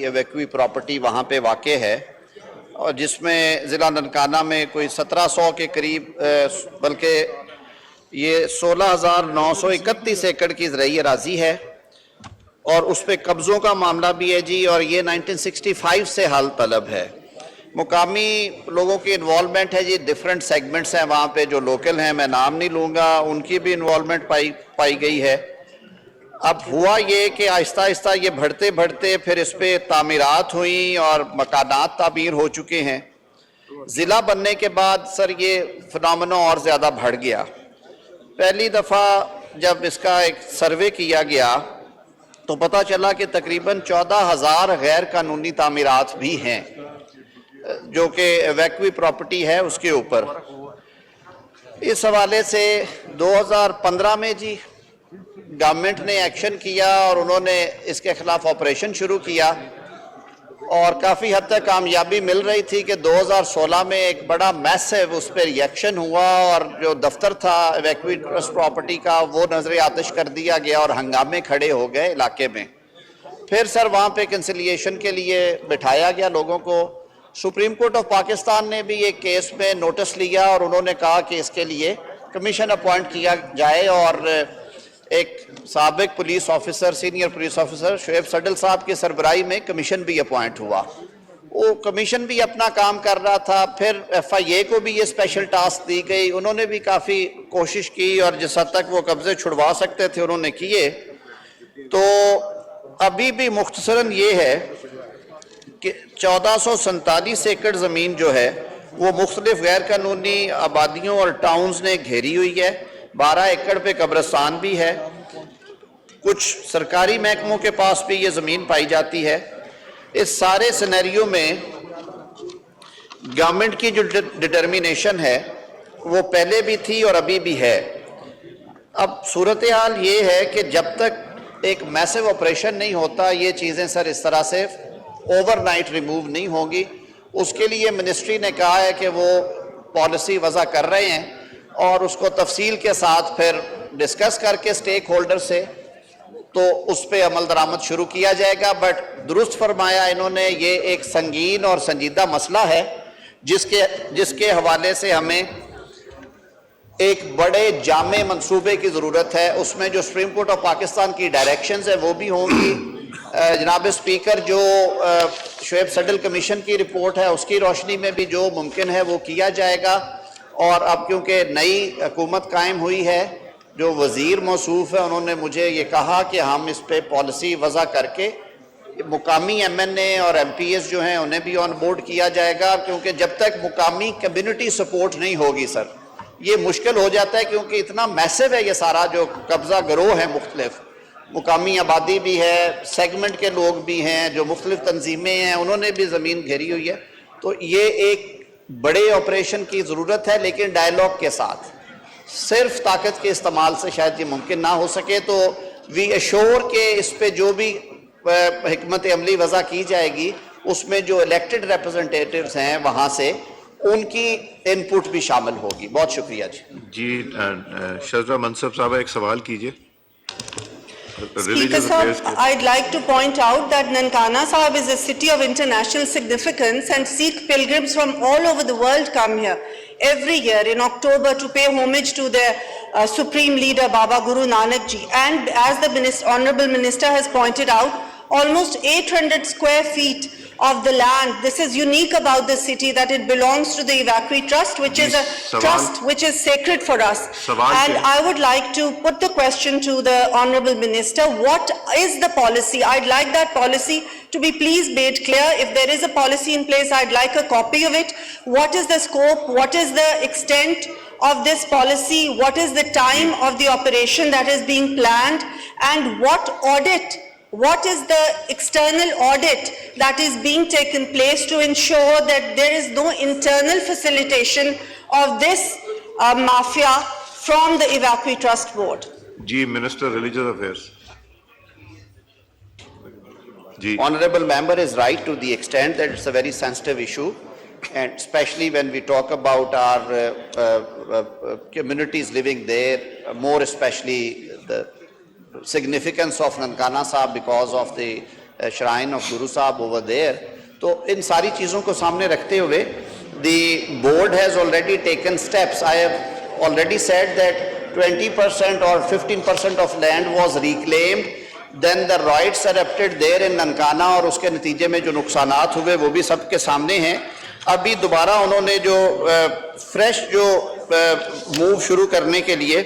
ایویکوی property وہاں پہ واقع ہے اور جس میں ضلع ننکانہ میں کوئی 1700 کے قریب بلکہ یہ 16,931 ایکڑ کی زرعی اراضی ہے اور اس پہ قبضوں کا معاملہ بھی ہے جی، اور یہ 1965 سے حل طلب ہے۔ مقامی لوگوں کی انوالومنٹ ہے جی، ڈیفرنٹ سیگمنٹس ہیں وہاں پہ جو لوکل ہیں، میں نام نہیں لوں گا، ان کی بھی انوالومنٹ پائی گئی ہے۔ اب ہوا یہ کہ آہستہ آہستہ یہ بڑھتے بڑھتے پھر اس پہ تعمیرات ہوئیں اور مکانات تعمیر ہو چکے ہیں۔ ضلع بننے کے بعد سر یہ فنامنا اور زیادہ بڑھ گیا۔ پہلی دفعہ جب اس کا ایک سروے کیا گیا تو پتہ چلا کہ تقریباً 14,000 غیر قانونی تعمیرات بھی ہیں جو کہ ایویکوی پراپرٹی ہے اس کے اوپر۔ اس حوالے سے 2015 میں جی گورنمنٹ نے ایکشن کیا اور انہوں نے اس کے خلاف آپریشن شروع کیا اور کافی حد تک کامیابی مل رہی تھی کہ 2016 میں ایک بڑا میسیو اس پہ ریئیکشن ہوا اور جو دفتر تھا ایویکوی ٹرسٹ پراپرٹی کا وہ نظر آتش کر دیا گیا اور ہنگامے کھڑے ہو گئے علاقے میں۔ پھر سر وہاں پہ کنسیلیشن کے لیے بٹھایا گیا لوگوں کو۔ سپریم کورٹ آف پاکستان نے بھی ایک کیس میں نوٹس لیا اور انہوں نے کہا کہ اس کے لیے کمیشن اپوائنٹ کیا جائے اور ایک سابق police officer senior police officer Shoaib Suddle صاحب کے سربراہی میں کمیشن بھی اپوائنٹ ہوا۔ وہ کمیشن بھی اپنا کام کر رہا تھا، پھر ایف آئی اے کو بھی یہ اسپیشل ٹاسک دی گئی، انہوں نے بھی کافی کوشش کی اور جس حد تک وہ قبضے چھڑوا سکتے تھے انہوں نے کیے۔ تو ابھی بھی مختصراً یہ ہے کہ 1447 ایکڑ زمین جو ہے وہ مختلف غیر قانونی آبادیوں اور ٹاؤنز نے گھیری ہوئی ہے۔ 12 ایکڑ پہ قبرستان بھی ہے، کچھ سرکاری محکموں کے پاس بھی یہ زمین پائی جاتی ہے۔ اس سارے سینیریو میں گورنمنٹ کی جو ڈٹرمینیشن ہے وہ پہلے بھی تھی اور ابھی بھی ہے۔ اب صورتحال یہ ہے کہ جب تک ایک میسیو آپریشن نہیں ہوتا یہ چیزیں سر اس طرح سے اوور نائٹ ریموو نہیں ہوگی۔ اس کے لیے منسٹری نے کہا ہے کہ وہ پالیسی وضع کر رہے ہیں اور اس کو تفصیل کے ساتھ پھر ڈسکس کر کے سٹیک ہولڈر سے تو اس پہ عمل درآمد شروع کیا جائے گا۔ بٹ درست فرمایا انہوں نے، یہ ایک سنگین اور سنجیدہ مسئلہ ہے جس کے حوالے سے ہمیں ایک بڑے جامع منصوبے کی ضرورت ہے۔ اس میں جو سپریم کورٹ آف پاکستان کی ڈائریکشنز ہیں وہ بھی ہوں گی۔ جناب اسپیکر جو شعیب صڈل کمیشن کی رپورٹ ہے اس کی روشنی میں بھی جو ممکن ہے وہ کیا جائے گا۔ اور اب کیونکہ نئی حکومت قائم ہوئی ہے، جو وزیر موصوف ہے انہوں نے مجھے یہ کہا کہ ہم اس پہ پالیسی وضع کر کے مقامی ایم این اے اور ایم پی ایس جو ہیں انہیں بھی آن بورڈ کیا جائے گا، کیونکہ جب تک مقامی کمیونٹی سپورٹ نہیں ہوگی سر یہ مشکل ہو جاتا ہے، کیونکہ اتنا میسیو ہے یہ سارا جو قبضہ گروہ ہے، مختلف مقامی آبادی بھی ہے، سیگمنٹ کے لوگ بھی ہیں، جو مختلف تنظیمیں ہیں انہوں نے بھی زمین گھیری ہوئی ہے۔ تو یہ ایک بڑے آپریشن کی ضرورت ہے، لیکن ڈائیلاگ کے ساتھ، صرف طاقت کے استعمال سے شاید یہ ممکن نہ ہو سکے۔ تو وی ایشور کہ اس پہ جو بھی حکمت عملی وضع کی جائے گی اس میں جو الیکٹڈ ریپرزنٹیٹیوز ہیں وہاں سے ان کی ان پٹ بھی شامل ہوگی۔ بہت شکریہ جی۔ شذرا منصب صاحب ایک سوال کیجئے۔ Speaker Sahab, I'd like to point out that Nankana Sahib is a city of international significance and Sikh pilgrims from all over the world come here every year in October to pay homage to their supreme leader Baba Guru Nanak Ji. And as the Honorable Minister has pointed out, almost 800 square feet of the land. This is unique about the city that it belongs to the Evacui Trust, which is a trust which is sacred for us. And I would like to put the question to the Honorable Minister, what is the policy? I'd like that policy to be please made clear. If there is a policy in place, I'd like a copy of it. What is the scope? What is the extent of this policy? What is the time of the operation that is being planned? And what is the external audit that is being taken place to ensure that there is no internal facilitation of this mafia from the Evacui Trust Board? Ji, Minister Religious Affairs. Ji. Honorable member is right to the extent that it's a very sensitive issue, and especially when we talk about our communities living there, more especially the significance of Nankana Sahib because of the shrine of Guru Sahib over there. تو ان ساری چیزوں کو سامنے رکھتے ہوئے the board has already taken steps. I have already said that 20% or 15% of land was reclaimed. Then the riots erupted there in Nankana اور اس کے نتیجے میں جو نقصانات ہوئے وہ بھی سب کے سامنے ہیں. ابھی دوبارہ انہوں نے جو فریش جو موو شروع کرنے کے لیے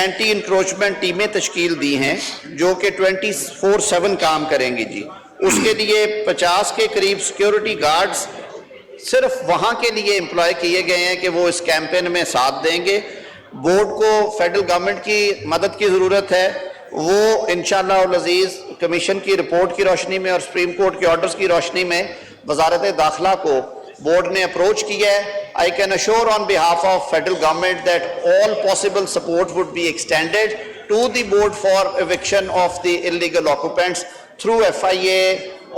اینٹی انکروچمنٹ ٹیمیں تشکیل دی ہیں جو کہ 24/7 کام کریں گی جی. اس کے لیے 50 کے قریب سیکیورٹی گارڈز صرف وہاں کے لیے امپلائی کیے گئے ہیں کہ وہ اس کیمپین میں ساتھ دیں گے. بورڈ کو فیڈرل گورنمنٹ کی مدد کی ضرورت ہے. وہ انشاءاللہ العزیز کمیشن کی رپورٹ کی روشنی میں اور سپریم کورٹ کے آرڈرز کی روشنی میں وزارت داخلہ کو بورڈ نے اپروچ کیا ہے. I can assure on behalf of federal government that all possible support would be extended to the board for eviction of the illegal occupants through FIA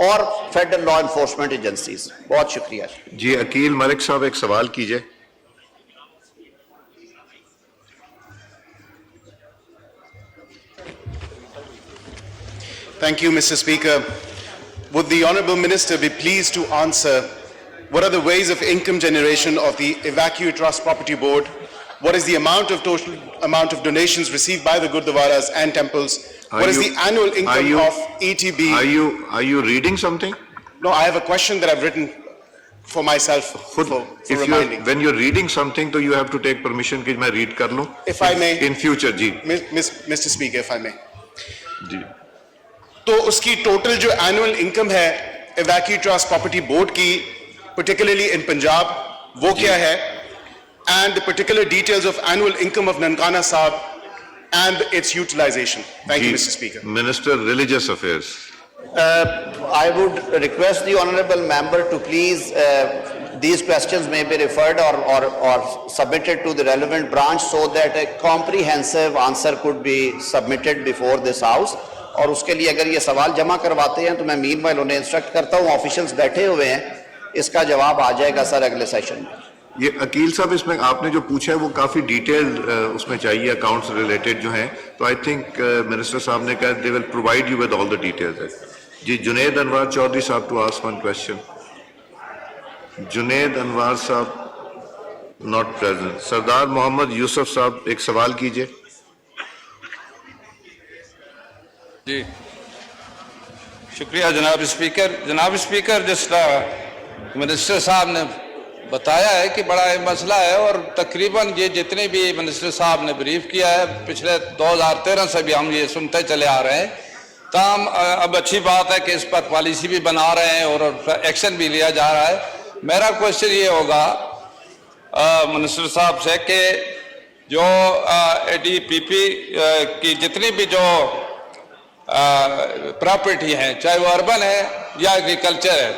اور فیڈرل لا انفورسمنٹ ایجنسیز. بہت شکریہ. جی عقیل ملک صاحب ایک سوال کیجئے. Thank you, Mr. Speaker. Would the Honourable Minister be pleased to answer what are the ways of income generation of the Evacuee Trust Property Board? What is the total amount of donations received by the Gurdwaras and temples? What is the annual income of ETB? Are you reading something? No, I have a question that I've written for myself for reminding. When you're reading something, so you have to take permission کہ میں read کر لوں. If I may. In future, G. Mr. Speaker, if I may. جی. تو اس کی total جو annual income ہے evacuee trust property board کی particularly in Punjab وہ کیا ہے and the particular details of annual income of Nankana Sahib and its utilization. Thank you, Mr. Speaker. Minister Religious Affairs. I would request the honourable member to please these questions may be referred or submitted to the relevant branch so that a comprehensive answer could be submitted before this house. اور اس کے لیے اگر یہ سوال جمع کرواتے ہیں تو میں مین وائل انہیں انسٹرکٹ کرتا ہوں. آفیشلز بیٹھے ہوئے ہیں, اس کا جواب آ جائے گا سر اگلے سیشن میں. یہ عقیل صاحب اس میں آپ نے جو پوچھا ہے وہ کافی ڈیٹیلڈ اس میں چاہیے اکاؤنٹس ریلیٹڈ جو ہیں, تو آئی تھنک منسٹر صاحب نے کہا they will provide you with all the details. جی جنید انوار چودھری صاحب to ask one question. Junaid Anwar صاحب ناٹ پریزنٹ. سردار محمد یوسف صاحب ایک سوال کیجئے. جی شکریہ جناب اسپیکر. جناب اسپیکر جس طرح منسٹر صاحب نے بتایا ہے کہ بڑا مسئلہ ہے اور تقریباً یہ جتنے بھی منسٹر صاحب نے بریف کیا ہے پچھلے 2013 سے بھی ہم یہ سنتے چلے آ رہے ہیں. تاہم اب اچھی بات ہے کہ اس پر پالیسی بھی بنا رہے ہیں اور ایکشن بھی لیا جا رہا ہے. میرا کوشچن یہ ہوگا منسٹر صاحب سے کہ جو ADPP کی جتنی بھی جو پراپرٹی ہیں چاہے وہ اربن ہے یا ایگریکلچر ہے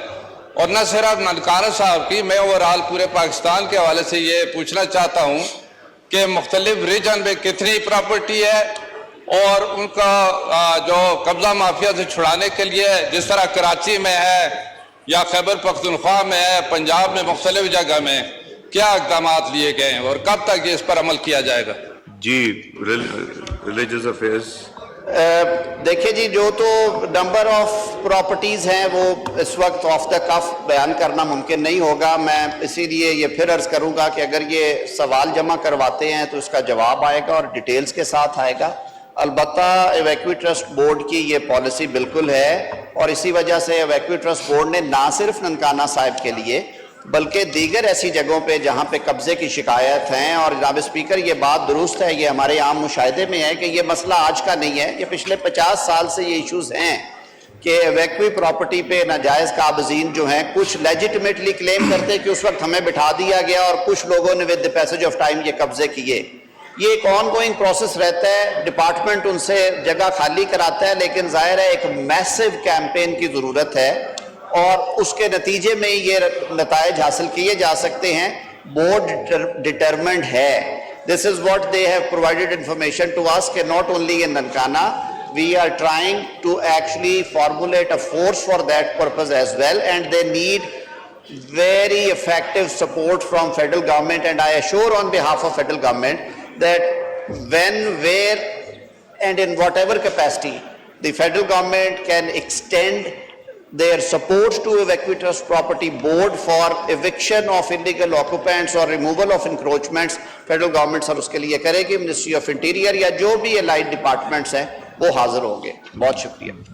اور نہ صرف ننکانہ صاحب کی, میں اوورآل پورے پاکستان کے حوالے سے یہ پوچھنا چاہتا ہوں کہ مختلف ریجن میں کتنی پراپرٹی ہے اور ان کا جو قبضہ مافیا سے چھڑانے کے لیے جس طرح کراچی میں ہے یا خیبر پختونخوا میں ہے, پنجاب میں مختلف جگہ میں کیا اقدامات لیے گئے ہیں اور کب تک یہ اس پر عمل کیا جائے گا؟ جی ریلیجیس افیئرز. دیکھیں جی جو تو نمبر آف پراپرٹیز ہیں وہ اس وقت آف دا کف بیان کرنا ممکن نہیں ہوگا. میں اسی لیے یہ پھر عرض کروں گا کہ اگر یہ سوال جمع کرواتے ہیں تو اس کا جواب آئے گا اور ڈیٹیلز کے ساتھ آئے گا. البتہ ایویکوی ٹرسٹ بورڈ کی یہ پالیسی بالکل ہے اور اسی وجہ سے ایویکوی ٹرسٹ بورڈ نے نہ صرف ننکانہ صاحب کے لیے بلکہ دیگر ایسی جگہوں پہ جہاں پہ قبضے کی شکایت ہیں, اور جناب اسپیکر یہ بات درست ہے, یہ ہمارے عام مشاہدے میں ہے کہ یہ مسئلہ آج کا نہیں ہے, یہ پچھلے 50 سال سے یہ ایشوز ہیں کہ ایویکوی پراپرٹی پہ ناجائز قابضین جو ہیں کچھ لیجٹمیٹلی کلیم کرتے کہ اس وقت ہمیں بٹھا دیا گیا اور کچھ لوگوں نے with the passage of time یہ قبضے کیے. یہ ایک آن گوئنگ پروسیس رہتا ہے, ڈپارٹمنٹ ان سے جگہ خالی کراتا ہے, لیکن ظاہر ہے ایک میسو کیمپین کی ضرورت ہے اور اس کے نتیجے میں یہ نتائج حاصل کیے جا سکتے ہیں. بورڈ ڈٹرمنڈ ہے. This is what they have provided information to us کہ not only in Nankana, we are trying to actually formulate a force for that purpose as well, and they need very effective support from federal government, and I assure on behalf of federal government that when, where and in whatever capacity the federal government can extend their support to Evacuee Trust Property Board for eviction of illegal occupants or removal of encroachments. Federal government sir uske liye karegi, Ministry of Interior ya jo bhi allied departments hain wo hazir honge. Bahut shukriya.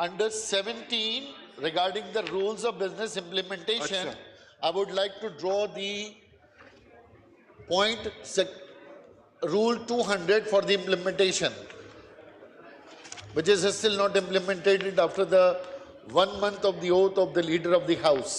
Under 17, regarding the rules of business implementation, I would like to draw the rule 200 for the implementation, which is still not implemented after the 1 month of the oath of the leader of the house.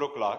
o'clock,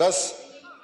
10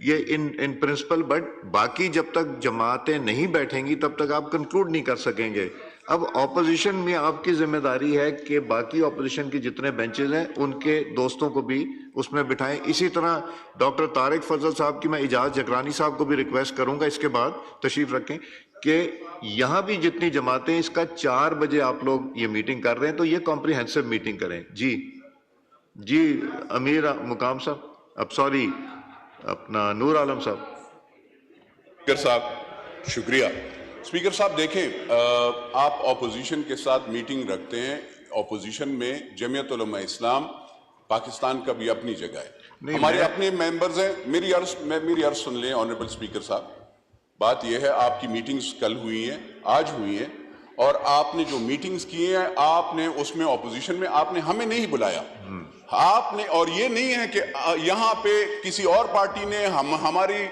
یہ in principle, but باقی جب تک جماعتیں نہیں بیٹھیں گی تب تک آپ کنکلوڈ نہیں کر سکیں گے. اب اپوزیشن میں آپ کی ذمہ داری ہے کہ باقی اپوزیشن کے جتنے بینچز ہیں ان کے دوستوں کو بھی اس میں بٹھائیں. اسی طرح ڈاکٹر طارق فضل صاحب کی میں اجاز جکرانی صاحب کو بھی ریکویسٹ کروں گا اس کے بعد تشریف رکھیں کہ یہاں بھی جتنی جماعتیں اس کا 4 بجے آپ لوگ یہ میٹنگ کر رہے ہیں تو یہ کمپریہنسو میٹنگ کریں. جی امیر مقام صاحب، اب سوری اپنا نور عالم صاحب. اسپیکر صاحب شکریہ. اسپیکر صاحب دیکھیں، آپ اپوزیشن کے ساتھ میٹنگ رکھتے ہیں. اپوزیشن میں جمعیت علماء اسلام پاکستان کا بھی اپنی جگہ ہے، ہمارے اپنے ممبرز ہیں. میری عرض سن لیں آنریبل اسپیکر صاحب. بات یہ ہے آپ کی میٹنگز کل ہوئی ہیں، آج ہوئی ہیں، اور آپ نے جو میٹنگز کی ہیں آپ نے اس میں اپوزیشن میں آپ نے ہمیں نہیں بلایا. آپ نے، اور یہ نہیں ہے کہ یہاں پہ کسی اور پارٹی نے ہماری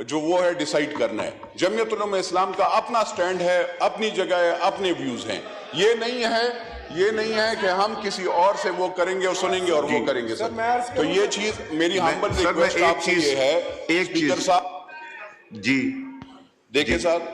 جو وہ ہے ڈیسائیڈ کرنا ہے. جمعیت علماء اسلام کا اپنا سٹینڈ ہے، اپنی جگہ ہے، اپنے ویوز ہیں. یہ نہیں ہے کہ ہم کسی اور سے وہ کریں گے اور سنیں گے اور وہ کریں گے. سر تو یہ چیز میری ہمبل ریکویسٹ آپ سے یہ ہے اسپیکر صاحب. جی دیکھیں صاحب